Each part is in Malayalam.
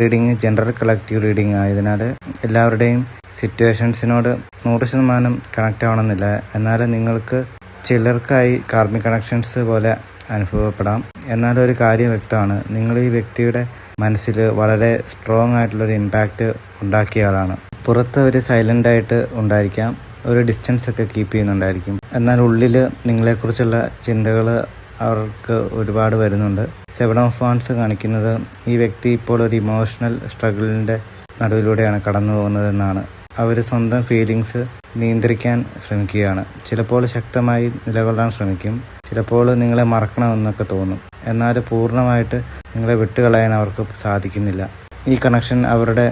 റീഡിങ് ജനറൽ കളക്റ്റീവ് റീഡിങ് ആയതിനാൽ എല്ലാവരുടെയും സിറ്റുവേഷൻസിനോട് 100% കണക്റ്റ് ആവണമെന്നില്ല. എന്നാൽ നിങ്ങൾക്ക് ചിലർക്കായി കാർമിക് കണക്ഷൻസ് പോലെ അനുഭവപ്പെടാം. എന്നാലും ഒരു കാര്യം വ്യക്തമാണ്, നിങ്ങൾ ഈ വ്യക്തിയുടെ മനസ്സിൽ വളരെ സ്ട്രോങ് ആയിട്ടുള്ളൊരു ഇമ്പാക്റ്റ് ഉണ്ടാക്കിയ ആളാണ്. പുറത്ത് അവർ സൈലൻ്റായിട്ട് ഉണ്ടായിരിക്കാം, ഒരു ഡിസ്റ്റൻസ് ഒക്കെ കീപ്പ് ചെയ്യുന്നുണ്ടായിരിക്കും. എന്നാൽ ഉള്ളിൽ നിങ്ങളെക്കുറിച്ചുള്ള ചിന്തകൾ അവർക്ക് ഒരുപാട് വരുന്നുണ്ട്. 7 ഓഫ് വാൻഡ്സ് കാണിക്കുന്നത് ഈ വ്യക്തി ഇപ്പോൾ ഒരു ഇമോഷണൽ സ്ട്രഗിളിൻ്റെ നടുവിലൂടെയാണ് കടന്നു പോകുന്നതെന്നാണ്. അവർ സ്വന്തം ഫീലിങ്സ് നിയന്ത്രിക്കാൻ ശ്രമിക്കുകയാണ്. ചിലപ്പോൾ ശക്തമായി നിലകൊള്ളാൻ ശ്രമിക്കും, ചിലപ്പോൾ നിങ്ങളെ മറക്കണമെന്നൊക്കെ തോന്നും. എന്നാൽ പൂർണ്ണമായിട്ട് നിങ്ങളെ വിട്ടുകളയാൻ അവർക്ക് സാധിക്കുന്നില്ല. ഈ കണക്ഷൻ അവരുടെ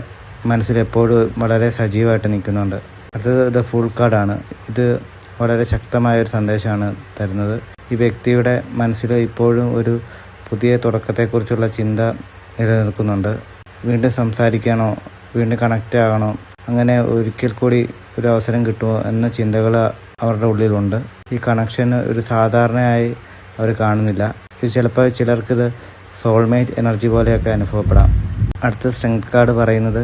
മനസ്സിൽ എപ്പോഴും വളരെ സജീവമായിട്ട് നിൽക്കുന്നുണ്ട്. അടുത്തത് ദ ഫുൾ കാർഡാണ്. ഇത് വളരെ ശക്തമായൊരു സന്ദേശമാണ് തരുന്നത്. ഈ വ്യക്തിയുടെ മനസ്സിൽ ഇപ്പോഴും ഒരു പുതിയ തുടക്കത്തെക്കുറിച്ചുള്ള ചിന്ത നിലനിൽക്കുന്നുണ്ട്. വീണ്ടും സംസാരിക്കാനോ വീണ്ടും കണക്റ്റ് ആകണോ, അങ്ങനെ ഒരിക്കൽ കൂടി ഒരു അവസരം കിട്ടുമോ എന്ന ചിന്തകൾ അവരുടെ ഉള്ളിലുണ്ട്. ഈ കണക്ഷന് ഒരു സാധാരണയായി അവർ കാണുന്നില്ല. ഇത് ചിലപ്പോൾ ചിലർക്കിത് സോൾമേറ്റ് എനർജി പോലെയൊക്കെ അനുഭവപ്പെടാം. അടുത്ത സ്ട്രെങ്ത് കാർഡ് പറയുന്നത്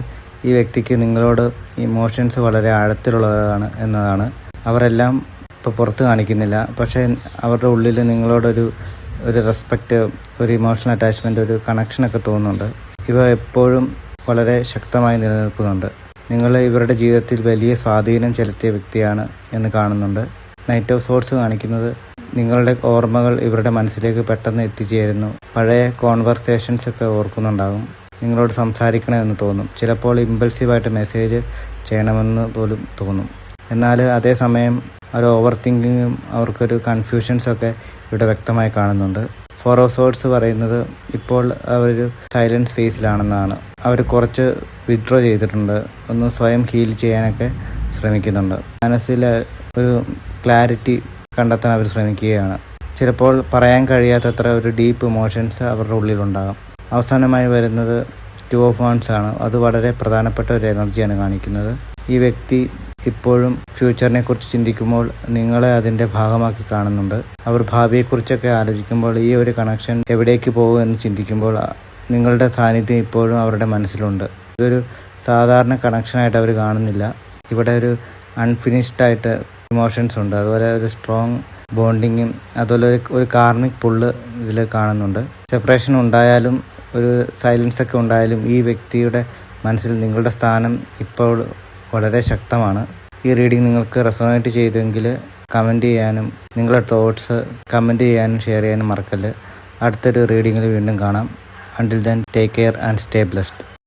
ഈ വ്യക്തിക്ക് നിങ്ങളോട് ഇമോഷൻസ് വളരെ ആഴത്തിലുള്ളതാണ് എന്നതാണ്. അവരെല്ലാം ഇപ്പോൾ പുറത്ത് കാണിക്കുന്നില്ല, പക്ഷേ അവരുടെ ഉള്ളിൽ നിങ്ങളോടൊരു റെസ്പെക്റ്റ്, ഒരു ഇമോഷണൽ അറ്റാച്ച്മെൻറ്റ്, ഒരു കണക്ഷനൊക്കെ തോന്നുന്നുണ്ട്. ഇവ എപ്പോഴും വളരെ ശക്തമായി നിലനിൽക്കുന്നുണ്ട്. നിങ്ങൾ ഇവരുടെ ജീവിതത്തിൽ വലിയ സ്വാധീനം ചെലുത്തിയ വ്യക്തിയാണ് എന്ന് കാണുന്നുണ്ട്. നൈറ്റ് ഓഫ് സോർട്സ് കാണിക്കുന്നത് നിങ്ങളുടെ ഓർമ്മകൾ ഇവരുടെ മനസ്സിലേക്ക് പെട്ടെന്ന് എത്തിച്ചേരുന്നു. പഴയ കോൺവെർസേഷൻസ് ഒക്കെ ഓർക്കുന്നുണ്ടാകും. നിങ്ങളോട് സംസാരിക്കണമെന്ന് തോന്നും. ചിലപ്പോൾ ഇമ്പൾസീവായിട്ട് മെസ്സേജ് ചെയ്യണമെന്ന് പോലും തോന്നും. എന്നാൽ അതേസമയം ഒരു ഓവർ തിങ്കിങ്ങും അവർക്കൊരു കൺഫ്യൂഷൻസൊക്കെ ഇവിടെ വ്യക്തമായി കാണുന്നുണ്ട്. 4 ഓഫ് സോർട്സ് പറയുന്നത് ഇപ്പോൾ അവരൊരു സൈലൻസ് ഫേസിലാണെന്നാണ്. അവർ കുറച്ച് വിത്ഡ്രോ ചെയ്തിട്ടുണ്ട്, ഒന്ന് സ്വയം ഹീൽ ചെയ്യാനൊക്കെ ശ്രമിക്കുന്നുണ്ട്. മനസ്സിൽ ഒരു ക്ലാരിറ്റി കണ്ടെത്താൻ അവർ ശ്രമിക്കുകയാണ്. ചിലപ്പോൾ പറയാൻ കഴിയാത്തത്ര ഒരു ഡീപ്പ് ഇമോഷൻസ് അവരുടെ ഉള്ളിലുണ്ടാകും. അവസാനമായി വരുന്നത് 2 ഓഫ് വാൻഡ്സ് ആണ്. അത് വളരെ പ്രധാനപ്പെട്ട ഒരു എനർജിയാണ് കാണിക്കുന്നത്. ഈ വ്യക്തി ഇപ്പോഴും ഫ്യൂച്ചറിനെ കുറിച്ച് ചിന്തിക്കുമ്പോൾ നിങ്ങളെ അതിൻ്റെ ഭാഗമാക്കി കാണുന്നുണ്ട്. അവർ ഭാവിയെക്കുറിച്ചൊക്കെ ആലോചിക്കുമ്പോൾ ഈ ഒരു കണക്ഷൻ എവിടേക്ക് പോകും എന്ന് ചിന്തിക്കുമ്പോൾ നിങ്ങളുടെ സാന്നിധ്യം ഇപ്പോഴും അവരുടെ മനസ്സിലുണ്ട്. ഇതൊരു സാധാരണ കണക്ഷനായിട്ട് അവർ കാണുന്നില്ല. ഇവിടെ ഒരു അൺഫിനിഷ്ഡായിട്ട് ഇമോഷൻസ് ഉണ്ട്. അതുപോലെ ഒരു സ്ട്രോങ് ബോണ്ടിങ്ങും അതുപോലെ ഒരു കാർമിക് പുള്ള് ഇതിൽ കാണുന്നുണ്ട്. സെപ്പറേഷൻ ഉണ്ടായാലും ഒരു സൈലൻസ് ഒക്കെ ഉണ്ടായാലും ഈ വ്യക്തിയുടെ മനസ്സിൽ നിങ്ങളുടെ സ്ഥാനം ഇപ്പോൾ വളരെ ശക്തമാണ്. ഈ റീഡിംഗ് നിങ്ങൾക്ക് റെസൊണേറ്റ് ചെയ്തെങ്കിൽ കമൻറ്റ് ചെയ്യാനും നിങ്ങളുടെ തോട്ട്സ് കമൻറ്റ് ചെയ്യാനും ഷെയർ ചെയ്യാനും മറക്കല്ല്. അടുത്തൊരു റീഡിങ്ങിൽ വീണ്ടും കാണാം. Until then take care and stay blessed.